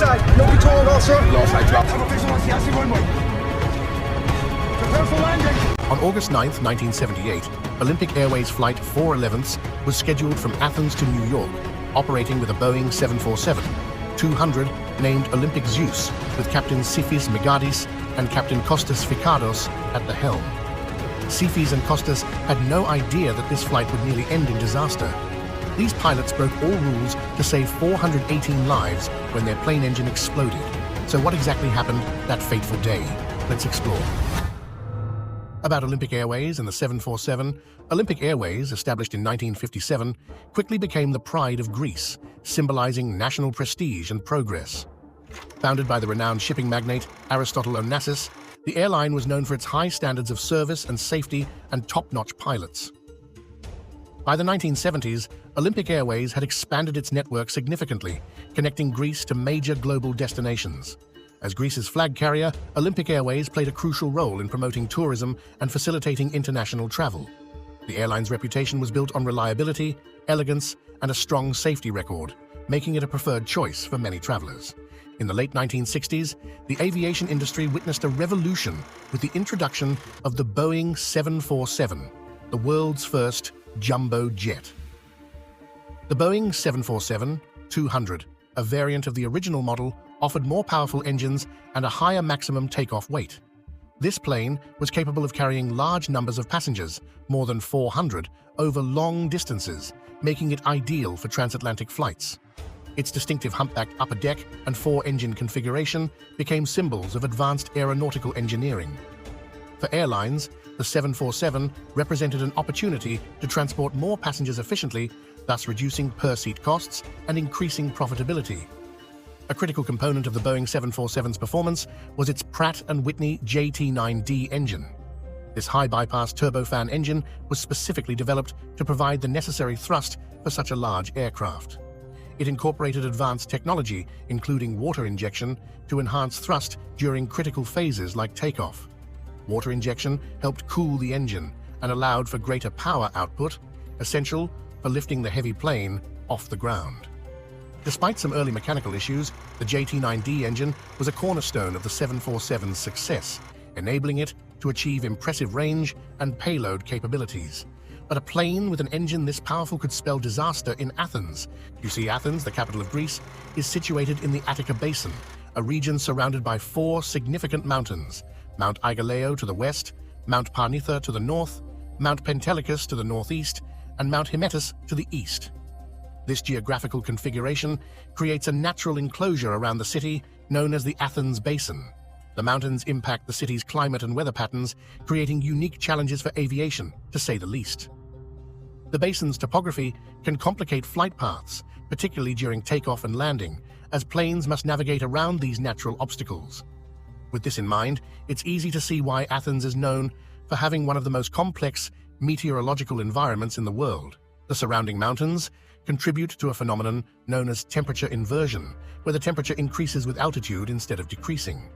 side. No control at all, sir. Lost sight, drop. Prepare for landing. On August 9, 1978, Olympic Airways Flight 411 was scheduled from Athens to New York, operating with a Boeing 747-200 named Olympic Zeus, with Captains Sifis Migadis and Captain Kostas Fikardos at the helm. Sifis and Kostas had no idea that this flight would nearly end in disaster. These pilots broke all rules to save 418 lives when their plane engine exploded. So what exactly happened that fateful day? Let's explore. About Olympic Airways and the 747, Olympic Airways, established in 1957, quickly became the pride of Greece, symbolizing national prestige and progress. Founded by the renowned shipping magnate Aristotle Onassis, the airline was known for its high standards of service and safety and top-notch pilots. By the 1970s, Olympic Airways had expanded its network significantly, connecting Greece to major global destinations. As Greece's flag carrier, Olympic Airways played a crucial role in promoting tourism and facilitating international travel. The airline's reputation was built on reliability, elegance, and a strong safety record, making it a preferred choice for many travelers. In the late 1960s, the aviation industry witnessed a revolution with the introduction of the Boeing 747, the world's first jumbo jet. The Boeing 747-200, a variant of the original model, offered more powerful engines and a higher maximum takeoff weight. This plane was capable of carrying large numbers of passengers, more than 400, over long distances, making it ideal for transatlantic flights. Its distinctive humpbacked upper deck and four-engine configuration became symbols of advanced aeronautical engineering. For airlines, the 747 represented an opportunity to transport more passengers efficiently, thus reducing per-seat costs and increasing profitability. A critical component of the Boeing 747's performance was its Pratt & Whitney JT9D engine. This high-bypass turbofan engine was specifically developed to provide the necessary thrust for such a large aircraft. It incorporated advanced technology, including water injection, to enhance thrust during critical phases like takeoff. Water injection helped cool the engine and allowed for greater power output, essential for lifting the heavy plane off the ground. Despite some early mechanical issues, the JT9D engine was a cornerstone of the 747's success, enabling it to achieve impressive range and payload capabilities. But a plane with an engine this powerful could spell disaster in Athens. You see, Athens, the capital of Greece, is situated in the Attica Basin, a region surrounded by four significant mountains: Mount Aigaleo to the west, Mount Parnitha to the north, Mount Pentelicus to the northeast, and Mount Hymettus to the east. This geographical configuration creates a natural enclosure around the city known as the Athens Basin. The mountains impact the city's climate and weather patterns, creating unique challenges for aviation, to say the least. The basin's topography can complicate flight paths, particularly during takeoff and landing, as planes must navigate around these natural obstacles. With this in mind, it's easy to see why Athens is known for having one of the most complex meteorological environments in the world. The surrounding mountains contribute to a phenomenon known as temperature inversion, where the temperature increases with altitude instead of decreasing.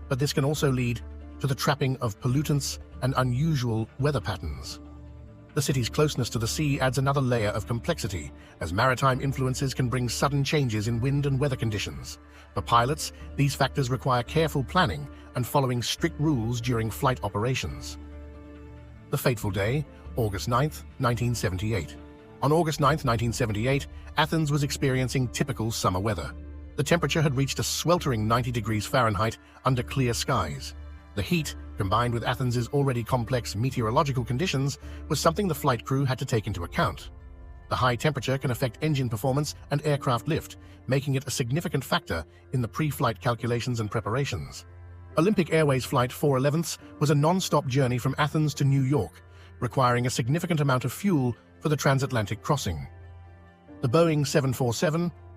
But this can also lead to the trapping of pollutants and unusual weather patterns. The city's closeness to the sea adds another layer of complexity, as maritime influences can bring sudden changes in wind and weather conditions. For pilots, these factors require careful planning and following strict rules during flight operations. The fateful day, August 9, 1978. On August 9, 1978, Athens was experiencing typical summer weather. The temperature had reached a sweltering 90 degrees Fahrenheit under clear skies. The heat, combined with Athens's already complex meteorological conditions, was something the flight crew had to take into account. The high temperature can affect engine performance and aircraft lift, making it a significant factor in the pre-flight calculations and preparations. Olympic Airways Flight 411 was a non-stop journey from Athens to New York, requiring a significant amount of fuel for the transatlantic crossing. The Boeing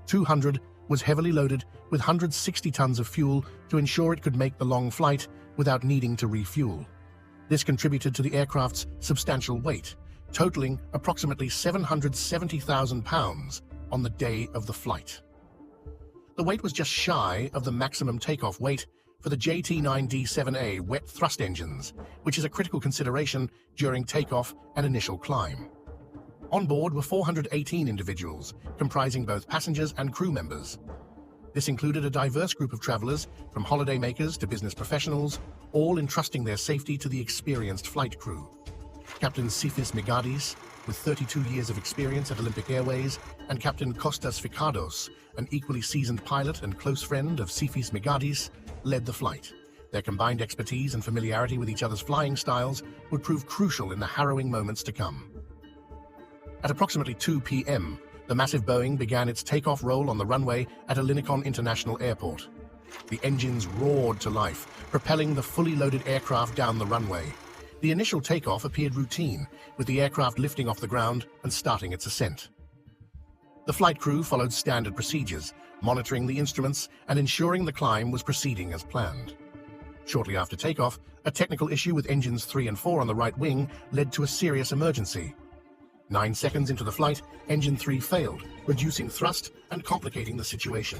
747-200 was heavily loaded with 160 tons of fuel to ensure it could make the long flight without needing to refuel. This contributed to the aircraft's substantial weight, totaling approximately 770,000 pounds on the day of the flight. The weight was just shy of the maximum takeoff weight for the JT9D-7A wet thrust engines, which is a critical consideration during takeoff and initial climb. On board were 418 individuals, comprising both passengers and crew members. This included a diverse group of travelers, from holidaymakers to business professionals, all entrusting their safety to the experienced flight crew. Captain Sifis Migadis, with 32 years of experience at Olympic Airways, and Captain Kostas Fikardos, an equally seasoned pilot and close friend of Sifis Migadis, led the flight. Their combined expertise and familiarity with each other's flying styles would prove crucial in the harrowing moments to come. At approximately 2 p.m., the massive Boeing began its takeoff roll on the runway at Olympic International Airport. The engines roared to life, propelling the fully loaded aircraft down the runway. The initial takeoff appeared routine, with the aircraft lifting off the ground and starting its ascent. The flight crew followed standard procedures, monitoring the instruments and ensuring the climb was proceeding as planned. Shortly after takeoff, a technical issue with engines 3 and 4 on the right wing led to a serious emergency. 9 seconds into the flight, engine 3 failed, reducing thrust and complicating the situation.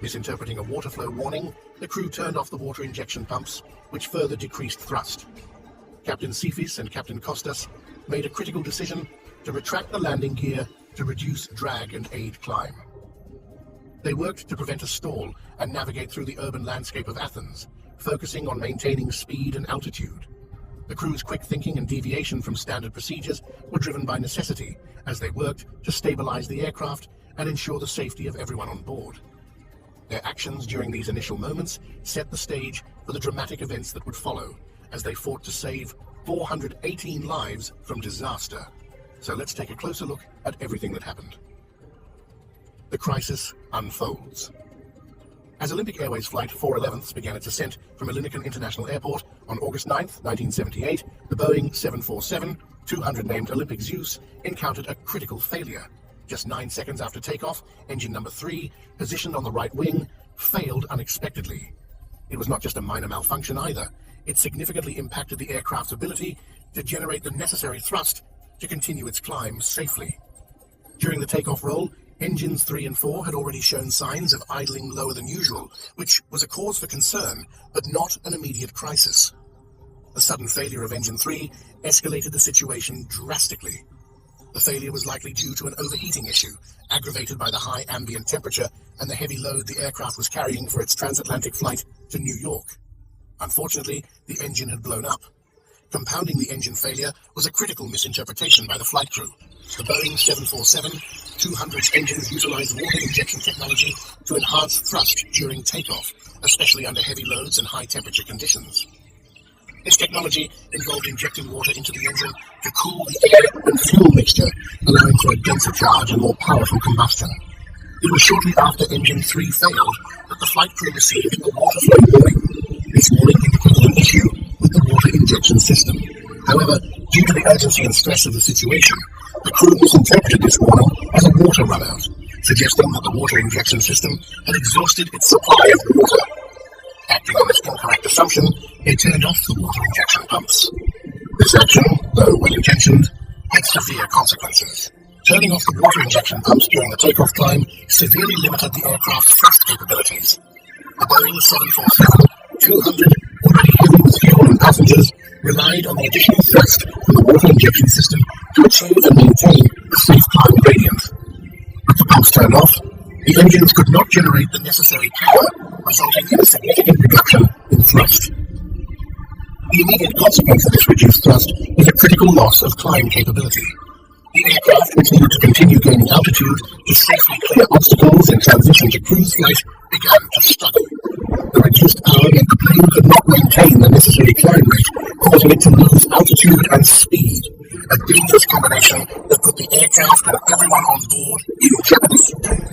Misinterpreting a water flow warning, the crew turned off the water injection pumps, which further decreased thrust. Captain Sifis and Captain Kostas made a critical decision to retract the landing gear to reduce drag and aid climb. They worked to prevent a stall and navigate through the urban landscape of Athens, focusing on maintaining speed and altitude. The crew's quick thinking and deviation from standard procedures were driven by necessity as they worked to stabilize the aircraft and ensure the safety of everyone on board. Their actions during these initial moments set the stage for the dramatic events that would follow as they fought to save 418 lives from disaster. So let's take a closer look at everything that happened. The crisis unfolds. As Olympic Airways Flight 411 began its ascent from Olympic International Airport on August 9, 1978, the Boeing 747-200 named Olympic Zeus encountered a critical failure. Just 9 seconds after takeoff, engine number 3, positioned on the right wing, failed unexpectedly. It was not just a minor malfunction either. It significantly impacted the aircraft's ability to generate the necessary thrust to continue its climb safely. During the takeoff roll, engines 3 and 4 had already shown signs of idling lower than usual, which was a cause for concern, but not an immediate crisis. The sudden failure of engine 3 escalated the situation drastically. The failure was likely due to an overheating issue, aggravated by the high ambient temperature and the heavy load the aircraft was carrying for its transatlantic flight to New York. Unfortunately, the engine had blown up. Compounding the engine failure was a critical misinterpretation by the flight crew. The Boeing 747-200's engines utilized water injection technology to enhance thrust during takeoff, especially under heavy loads and high-temperature conditions. This technology involved injecting water into the engine to cool the air and fuel mixture, allowing for a denser charge and more powerful combustion. It was shortly after engine 3 failed that the flight crew received a water flow warning. This warning indicated an issue with the water injection system. However, due to the urgency and stress of the situation, the crew misinterpreted this warning as a water runout, suggesting that the water injection system had exhausted its supply of water. Acting on this incorrect assumption, they turned off the water injection pumps. This action, though well-intentioned, had severe consequences. Turning off the water injection pumps during the takeoff climb severely limited the aircraft's thrust capabilities. The Boeing 747-200, already heavy with fuel and passengers, relied on the additional thrust from the water injection system to achieve and maintain the safe climb gradient. With the pumps turned off, the engines could not generate the necessary power, resulting in a significant reduction in thrust. The immediate consequence of this reduced thrust was a critical loss of climb capability. The aircraft, which needed to continue gaining altitude to safely clear obstacles and transition to cruise flight, began to struggle. The reduced power meant the plane could not maintain the necessary climb rate, causing it to lose altitude and speed, a dangerous combination that put the aircraft and everyone on board in jeopardy.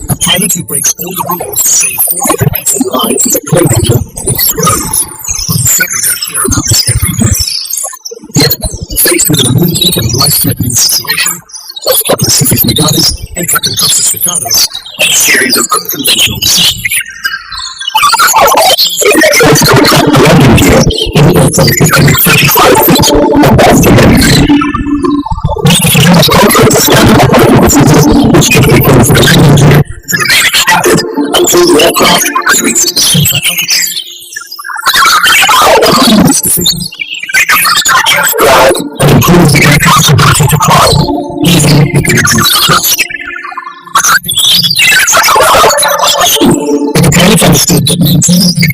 A pilot who breaks all the rules to save 418 lives as a plane engine explodes. But we certainly don't hear about this every day. Yet, faced with an immediate and life-threatening situation, both Captain Sifis Migadis and Captain Kostas Fikardos had a series of unconventional decisions. The landing gear in the aircraft is only 35 feet above the runway. This contrary to standard operating procedures, which typically call for the landing gear to remain extended until the aircraft has reached safer altitude. This decision to reduce drag and improve the aircraft's ability to climb, even with the reduced thrust. understood that maintaining the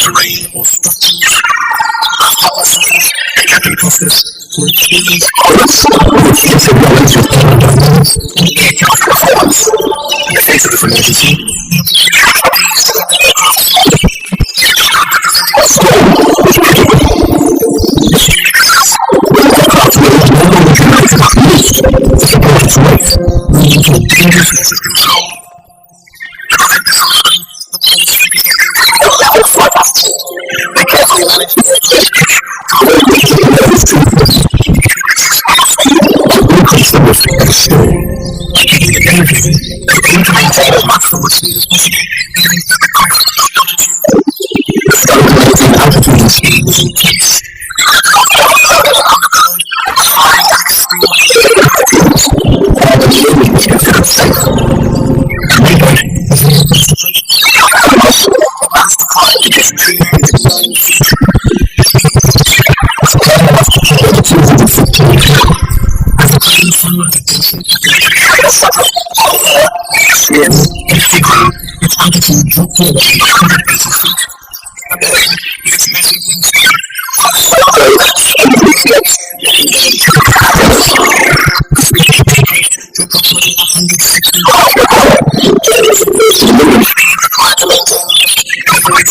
terrain or structures, Captain Kostas, who experienced extensive knowledge of aerodynamics and aircraft performance in the face of this emergency. To support its weight, leading to a dangerous message control. They carefully managed the increase the risk of a spill. By keeping it elevated, they aim to maintain as much velocity as possible, aiming at the comfortable altitude. The stability and altitude and speed was in place. Its altitude dropped below 180 feet. Its massive wingspan to approximately 160 required to maintain avoid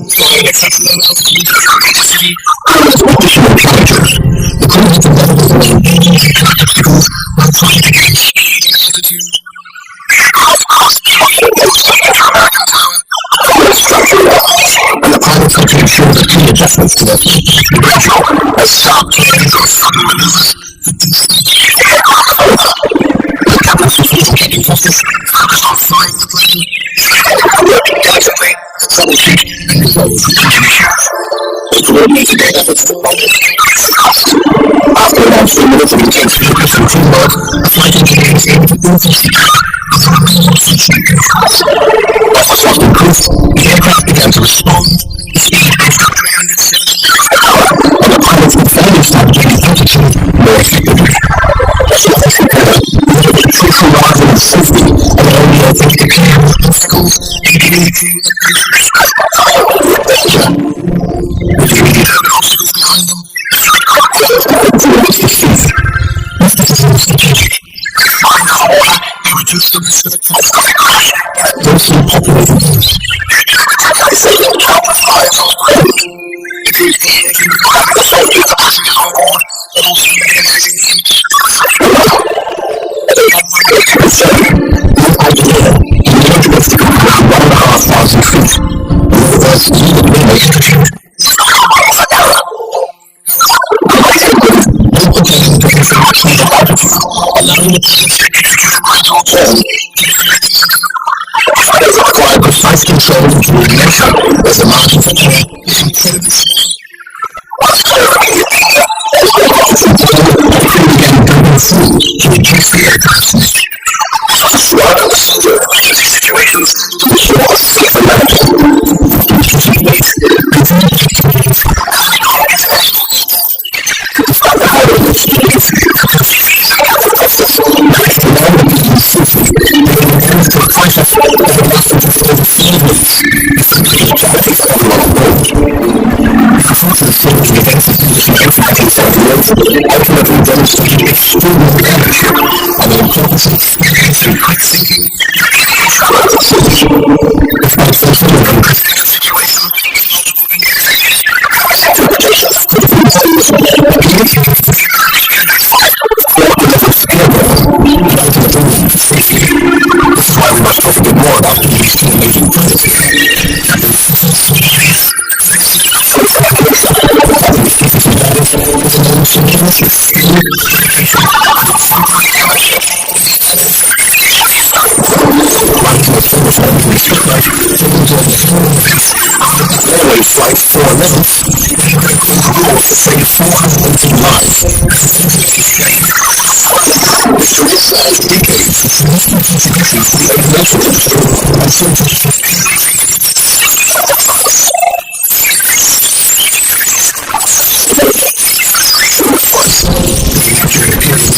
flying at such low altitude additional challenges. The crew had to navigate around dangerous obstacles while trying to gain speed and altitude. And the pilots had to ensure that key adjustments to their flight would be gradual, as sharp turns or sudden maneuvers could disrupt the aircraft. The captains who flew Captain Kostas focused on flying the plane, working diligently to troubleshoot and resolve potential issues. They coordinated their efforts to minimize costs. After around 3 minutes of intense focus and teamwork, the flight engineer was able to oversee the remaining functioning controls. As the thrust increased, the aircraft began to respond. The speed moved up 370 miles per hour, and the pilots could finally start gaining altitude more effectively. As the officer occurred, the crucial margin of safety and only opened to clear obstacles and giving the crew a brief respite from danger. With the immediate obstacles behind them, the flight got towards the sea. This decision was strategic. Behind the water, they reduced the risk of a catastrophic crash in a densely populated area. By saving countless lives on the ground, the crews aided in recovering the safety of the passengers on board, and also minimizing the impact of the flight. They had one way to concern, one idea, and the major obstacle around 1,500 feet. The universe needed midway altitude. Miles an hour. Implementing the different speed of altitude, allowing the pilots to execute a gradual turn to deflect the engine. Pilots require precise control and coordination as the margin for error is incredibly small. Once clarified, the crew began building through to reduce the aircraft's lift. This was a smart procedure in emergency situations to ensure a safer landing. Reducing weight, continuing to despite the high level of speed, managed to land the plane safely, bringing an end to a crisis that had lasted just over 4 minutes before being tragedy for everyone on board. Unfortunately, the events of condition in 1978 ultimately demonstrated extraordinary courage and the importance of experience in quick thinking and travel at sea. Despite facing an unprecedented situation, interpretations could have been used. Aviation has to safely. This is why we must talk a bit more about these two amazing pilots. Captain Sifis, Migadis, is a name synonymous with skill, dedication, and exemplary courage. Rising with famous military spotlight, they enjoyed the harrowing events of Airways Flight 411, where they broke the rules to save 418 lives as the Sifis trained. This career spans decades of significant contributions to the aviation industry and services of during a period of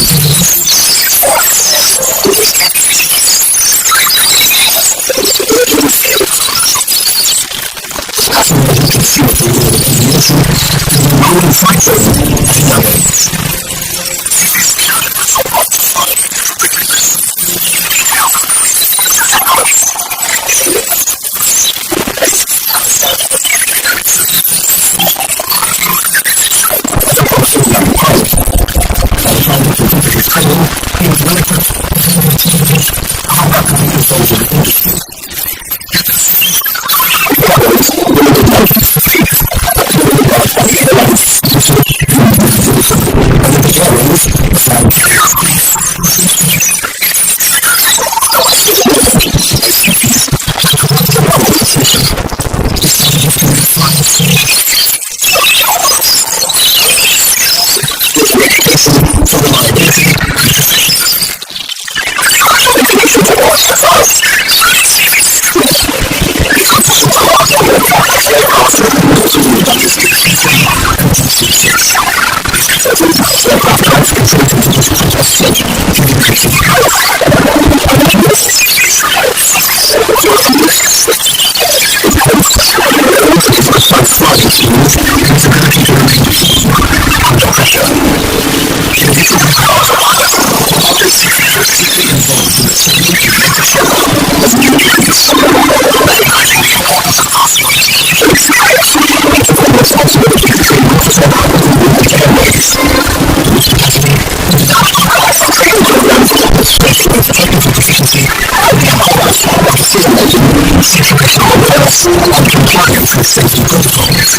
Compliance with safety protocols.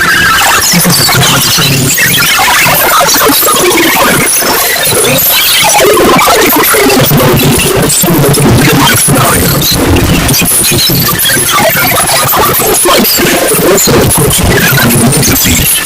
Sifis is provided training simulating real-life scenarios. Flights, but also approaching and emergencies.